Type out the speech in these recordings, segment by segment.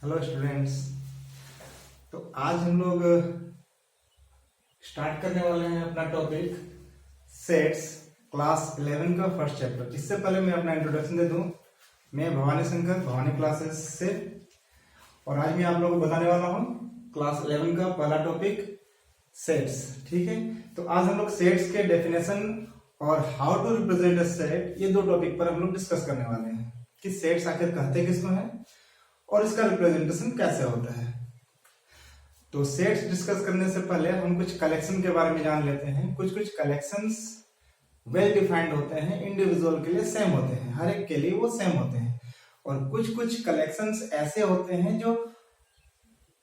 Hello students. तो आज हम लोग स्टार्ट करने वाले हैं अपना टॉपिक सेट्स क्लास 11 का फर्स्ट चैप्टर। इससे पहले मैं अपना इंट्रोडक्शन दे दूं। मैं भवानी शंकर, भवानी क्लासेस से, और आज मैं आप लोगों को बताने वाला हूं क्लास 11 का पहला टॉपिक सेट्स। ठीक है, तो आज हम लोग सेट्स के डेफिनेशन और how to represent a set, ये दो टॉपिक पर हम लोग डिस्कस करने वाले हैं कि सेट्स आखिर कहते किसको हैं और इसका रिप्रेजेंटेशन कैसे होता है। तो सेट्स डिस्कस करने से पहले हम कुछ कलेक्शन के बारे में जान लेते हैं। कुछ कलेक्शंस वेल डिफाइंड होते हैं, इंडिविजुअल के लिए सेम होते हैं, हर एक के लिए वो सेम होते हैं। और कुछ कलेक्शंस ऐसे होते हैं जो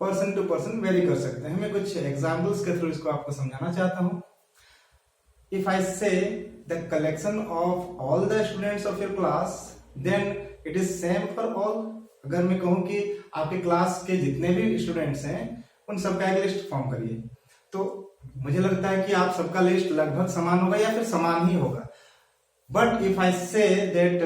पर्सन टू पर्सन वेरी कर सकते हैं। मैं कुछ एग्जांपल्स के थ्रू इसको आपको समझाना चाहता हूं। If I say the collection of all the students of your class, then it is same for all. अगर मैं कहूं कि आपके क्लास के जितने भी स्टूडेंट्स हैं उन सबका एक लिस्ट फॉर्म करिए, तो मुझे लगता है कि आप सबका लिस्ट लगभग समान होगा या फिर समान ही होगा। But if I say that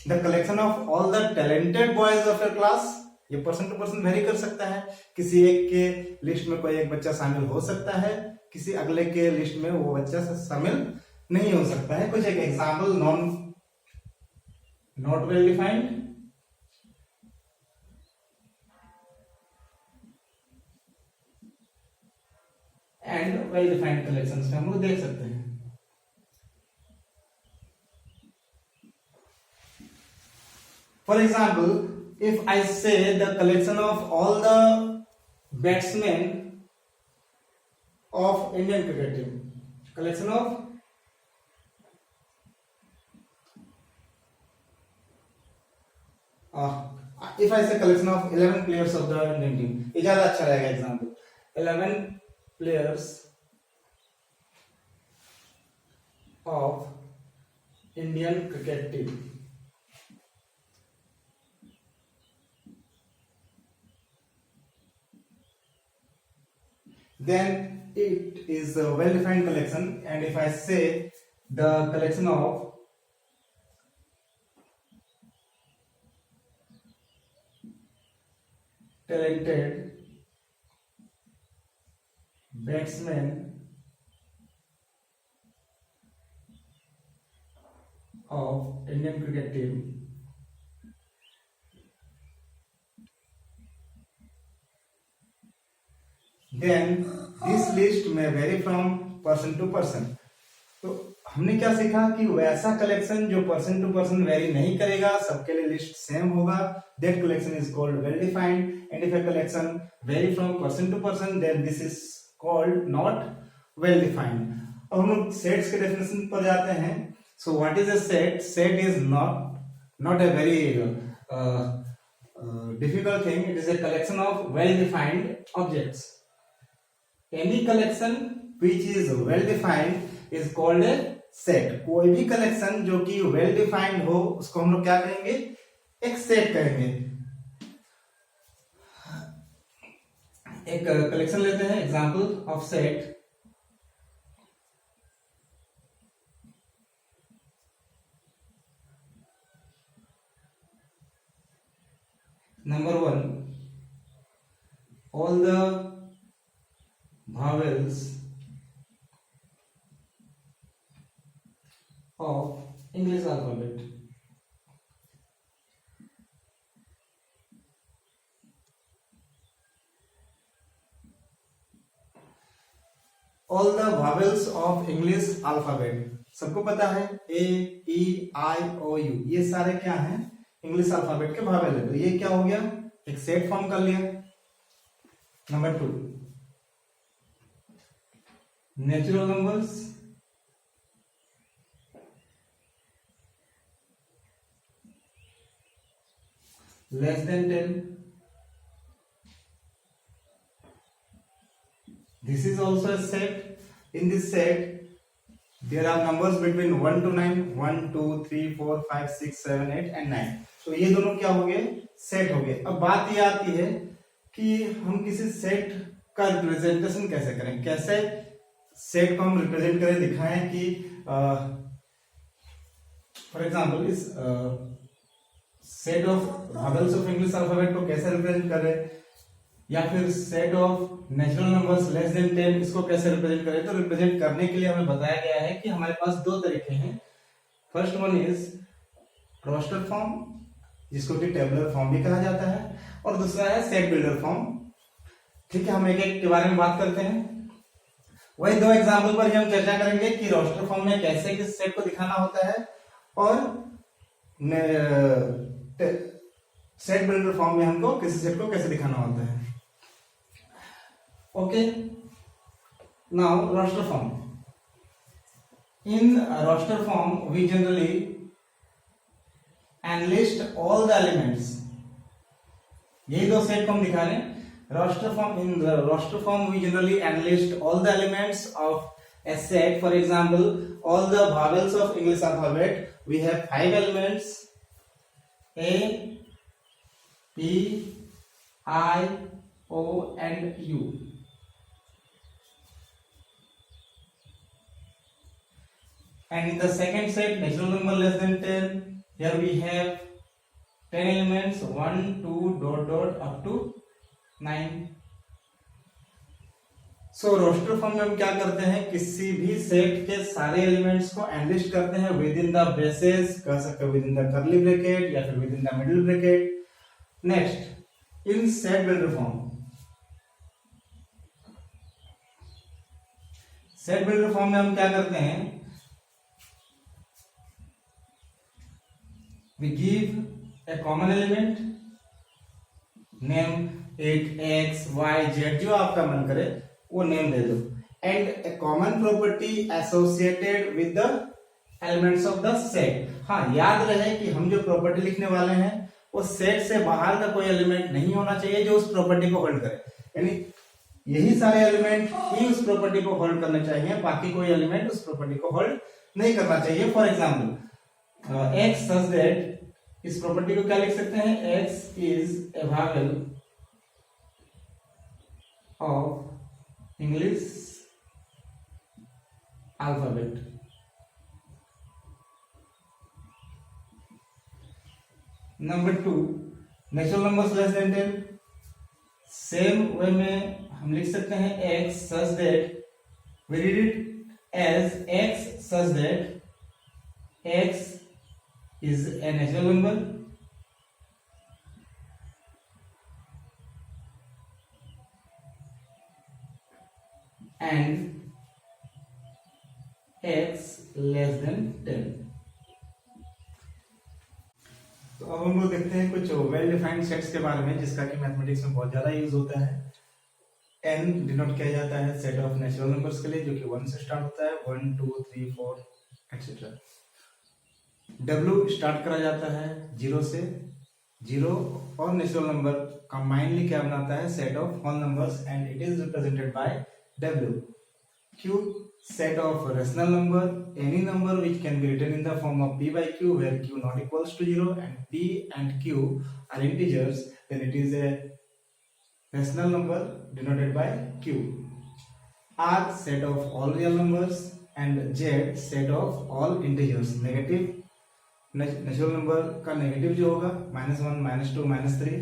the collection of all the talented boys of your class, ये पर्सन टू पर्सन वेरी कर सकता है। किसी एक के लिस्ट में कोई एक बच्चा शामिल हो सकता है, किसी अगले के लिस्ट में वो बच्चा शामिल नहीं हो सकता है। कुछ एक example, not well defined and well defined collections में हम लोग देख सकते हैं। For example, if I say the collection of all the batsman of Indian cricket team, collection of if I say collection of 11 players of the Indian team, ये ज्यादा अच्छा रहेगा example. 11 players of Indian cricket team, then it is a well defined collection. And if I say the collection of talented batsmen of Indian cricket team, then this list may vary from person to person. तो हमने क्या सीखा कि वैसा collection जो person to person very नहीं करेगा, सबके लिए लिस्ट सेम होगा, that collection is called well defined. And if a collection vary from person to person, then this is called not well defined. अब हम लोग सेट्स के डेफिनेशन पर जाते हैं। So what is a set? Set is not a very difficult thing. It is a collection of well defined objects. Any collection which is well defined is called a set. कोई भी collection जो कि well defined हो उसको हम लोग क्या कहेंगे? एक सेट कहेंगे। एक कलेक्शन लेते हैं, example of set. Number 1, all the vowels of English alphabet. All the vowels of English alphabet, सबको पता है A, E, I, O, U, ये सारे क्या हैं? इंग्लिश अल्फाबेट के भावेल है। तो ये क्या हो गया? एक सेट फॉर्म कर लिया। Number 2, natural numbers, less than 10, this is also a set. In this set there are numbers between 1 to 9, 1 2 3 4 5 6 7 8 and 9. तो ये दोनों क्या हो गए? सेट हो गए। अब बात ये आती है कि हम किसी सेट का रिप्रेजेंटेशन कैसे करें, कैसे सेट को हम रिप्रेजेंट करें, दिखाएं कि फॉर एग्जांपल इस set of vowels of English alphabet को कैसे रिप्रेजेंट करें, या फिर set of natural numbers less than 10 इसको कैसे रिप्रेजेंट करें। तो रिप्रेजेंट करने के लिए हमें बताया गया है कि हमारे पास दो तरीके हैं। First one is roster form, जिसको कि टेबुलर फॉर्म भी कहा जाता है, और दूसरा है सेट बिल्डर फॉर्म। ठीक है, हम एक एक के बारे में बात करते हैं। वही दो एग्जाम्पल पर ही हम चर्चा करेंगे कि रोस्टर फॉर्म में कैसे किस सेट को दिखाना होता है, और सेट बिल्डर फॉर्म में हमको किसी सेट को कैसे दिखाना होता है। Okay, now roster form. In a roster form, we generally enlist all the elements. यही दो सेट को हम दिखा रहे हैं। Roster form, in the roster form, we generally enlist all the elements of a set. For example, all the vowels of English alphabet. We have 5 elements: A, E, I, O, and U. And in the second set, natural number less than 10, here we have 10 elements, 1, 2, dot, dot, up to 9. So roster form में हम क्या करते हैं, किसी भी set के सारे elements को एनलिस्ट करते हैं विद इन द ब्रेसेस, कह सकते हैं with in the curly bracket या फिर with in the middle bracket. Next, in set builder form, set builder form में हम क्या करते हैं, we give a common element, name it x, y, z, जो आपका मन करे वो नेम दे दो, and a common property associated with the elements of the set। हाँ, याद रहे कि हम जो प्रॉपर्टी लिखने वाले हैं वो सेट से बाहर का कोई एलिमेंट नहीं होना चाहिए जो उस प्रॉपर्टी को होल्ड करे, यानी यही सारे एलिमेंट ही उस प्रॉपर्टी को होल्ड करने चाहिए, बाकी कोई एलिमेंट उस प्रॉपर्टी को होल्ड नहीं करना चाहिए। For example x such that, इस प्रॉपर्टी को क्या लिख सकते हैं, x is a vowel of English alphabet. Number 2, natural numbers less than 10, same way में हम लिख सकते हैं x such that, we read it as x such that x is a natural number and x less than 10। तो अब हम लोग देखते हैं कुछ वेल डिफाइंड सेट्स के बारे में, जिसका कि मैथमेटिक्स में बहुत ज्यादा यूज होता है। n डिनोट किया जाता है सेट ऑफ नेचुरल नंबर्स के लिए, जो कि 1 से स्टार्ट होता है, 1 2 3 4 एक्सेट्रा। W स्टार्ट करा जाता है 0 से, 0 और नेचुरल नंबर कंबाइनली क्या बनाता है, set of whole numbers, and it is represented by W। Q, set of rational number, any number which can be written in the form of p by q, where q not equals to 0 and p and q are integers, then it is a rational number denoted by q। R, set of all real numbers, and Z, set of all integers। Negative natural number का negative जो होगा, -1 -2 -3,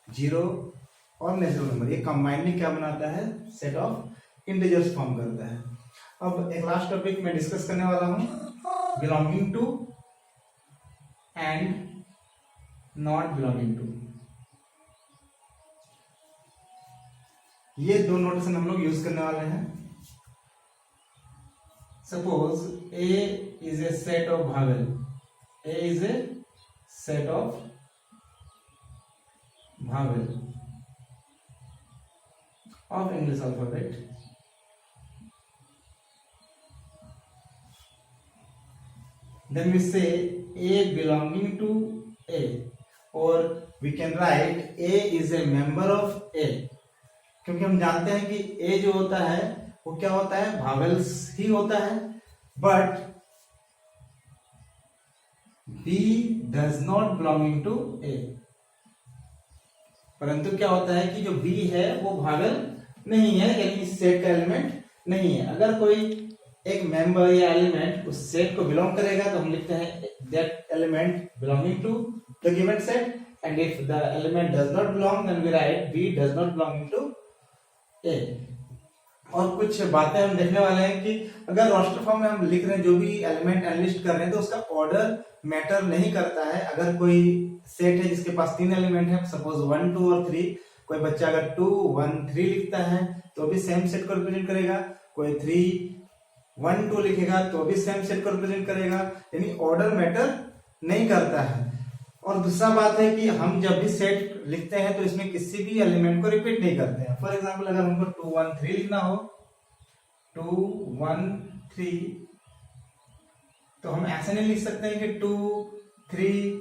0 और natural number, ये combinedly क्या बनाता है, set of integers form करता है। अब एक लास्ट टॉपिक मैं डिस्कस करने वाला हूं, belonging to and not belonging to. ये दो नोटेशन हम लोग यूज करने वाले हैं। Suppose A is a set of vowel, A is a set of vowel of English alphabet, then we say A belonging to A, or we can write A is a member of A, क्योंकि हम जानते हैं कि A जो होता है वो क्या होता है, vowels ही होता है, but B does not belonging to A। परंतु क्या होता है कि जो B है वो vowel नहीं है, यानी इस सेट का एलिमेंट नहीं है। अगर कोई एक मेंबर या एलिमेंट उस सेट को बिलोंग करेगा तो हम लिखते हैं that element belonging to the given set, and if the element does not belong, then we write B does not belong into A. और कुछ बातें हम देखने वाले हैं कि अगर रोस्टर फॉर्म में हम लिख रहे हैं, जो भी एलिमेंट एनलिस्ट कर रहे हैं, तो उसका ऑर्डर मैटर नहीं करता है। अगर कोई सेट है जिसके पास 3 एलिमेंट है, सपोज 1, 2 और 3, कोई बच्चा अगर 2, 1, 3 लिखता है तो भी सेम सेट को रिप्रेजेंट करेगा, कोई 3, 1, 2 लिखेगा तो भी सेम सेट को रिप्रेजेंट करेगा, यानी ऑर्डर मैटर नहीं करता है। और दूसरा बात है कि हम जब भी सेट लिखते हैं तो इसमें किसी भी एलिमेंट को रिपीट नहीं करते हैं। फॉर एग्जांपल अगर हमको 2, 1, 3 लिखना हो, 2, 1, 3, तो हम ऐसे नहीं लिख सकते हैं कि 2, 3,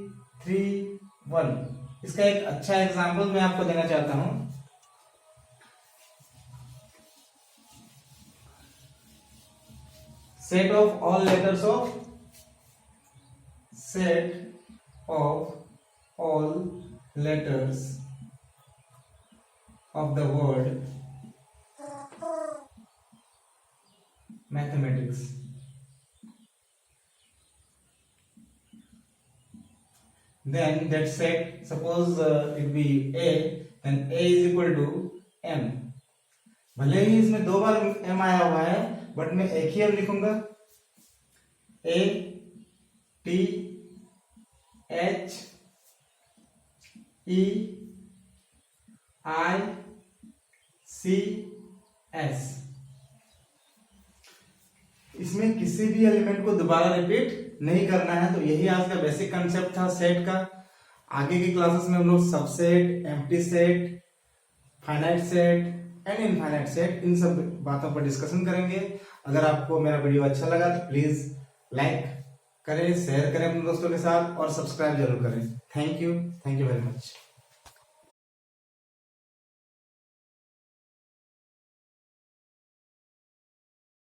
3, 1। इसका एक अच्छा एग्जांपल मैं आपको देना चाहता हूं। Set of all letters of of the word mathematics. Then that set, suppose it be A, then A is equal to M. भले ही इसमें 2 बार M आया हुआ है, बट मैं एक ही M लिखूंगा, A T H E I C S। इसमें किसी भी एलिमेंट को दोबारा रिपीट नहीं करना है। तो यही आज का बेसिक कंसेप्ट था सेट का। आगे की क्लासेस में हम लोग subset, empty set, finite set and infinite set, इन सब बातों पर डिस्कशन करेंगे। अगर आपको मेरा वीडियो अच्छा लगा तो प्लीज लाइक करें, शेयर करें अपने दोस्तों के साथ और सब्सक्राइब जरूर करें। Thank you very much.